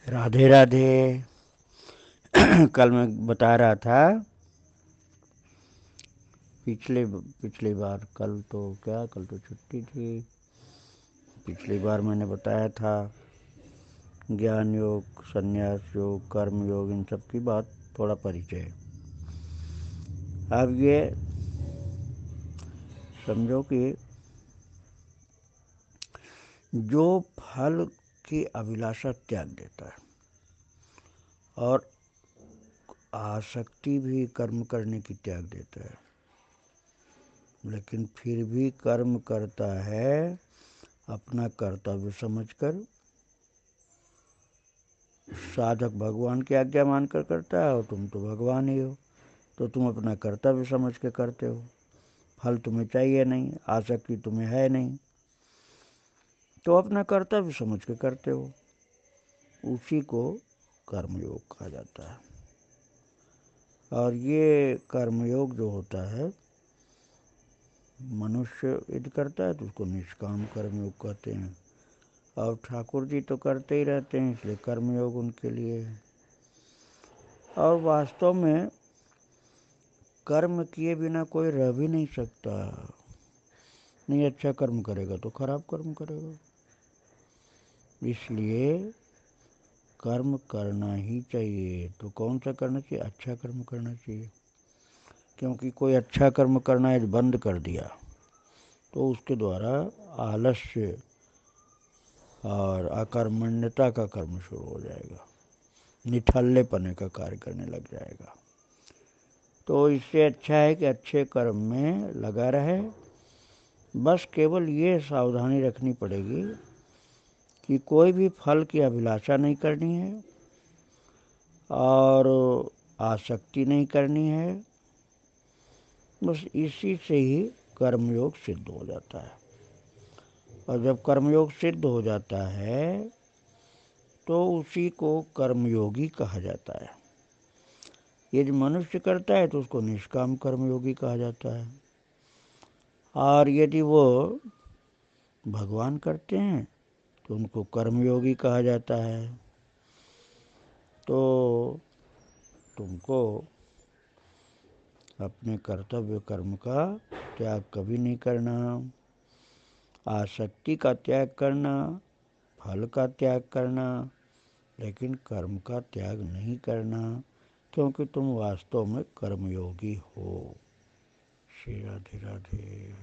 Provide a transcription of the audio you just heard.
राधे राधे। कल मैं बता रहा था पिछले पिछली बार, कल तो छुट्टी थी। पिछली बार मैंने बताया था ज्ञान योग, संन्यास योग, कर्म योग, इन सब की बात, थोड़ा परिचय। अब ये समझो कि जो फल की अभिलाषा त्याग देता है और आसक्ति भी कर्म करने की त्याग देता है, लेकिन फिर भी कर्म करता है अपना कर्तव्य समझकर, साधक भगवान की आज्ञा मानकर करता है और तुम तो भगवान ही हो, तो तुम अपना कर्तव्य समझ के करते हो। फल तुम्हें चाहिए नहीं, आसक्ति तुम्हें है नहीं, तो अपना कर्तव्य समझ के करते हो। उसी को कर्मयोग कहा जाता है। और ये कर्मयोग जो होता है, मनुष्य यदि करता है तो उसको निष्काम कर्मयोग कहते हैं। और ठाकुर जी तो करते ही रहते हैं, इसलिए कर्मयोग उनके लिए है। और वास्तव में कर्म किए बिना कोई रह भी नहीं सकता। नहीं अच्छा कर्म करेगा तो खराब कर्म करेगा, इसलिए कर्म करना ही चाहिए। तो कौन सा करना चाहिए? अच्छा कर्म करना चाहिए। क्योंकि कोई अच्छा कर्म करना यदि बंद कर दिया तो उसके द्वारा आलस्य और अकर्मण्यता का कर्म शुरू हो जाएगा, निठल्लेपने का कार्य करने लग जाएगा। तो इससे अच्छा है कि अच्छे कर्म में लगा रहे। बस केवल ये सावधानी रखनी पड़ेगी कि कोई भी फल की अभिलाषा नहीं करनी है और आसक्ति नहीं करनी है। बस इसी से ही कर्मयोग सिद्ध हो जाता है। और जब कर्मयोग सिद्ध हो जाता है तो उसी को कर्मयोगी कहा जाता है। यदि मनुष्य करता है तो उसको निष्काम कर्मयोगी कहा जाता है। और यदि वो भगवान करते हैं तो उनको कर्मयोगी कहा जाता है। तो तुमको अपने कर्तव्य कर्म का त्याग कभी नहीं करना, आसक्ति का त्याग करना, फल का त्याग करना, लेकिन कर्म का त्याग नहीं करना, क्योंकि तुम वास्तव में कर्मयोगी हो। श्री राधे राधे।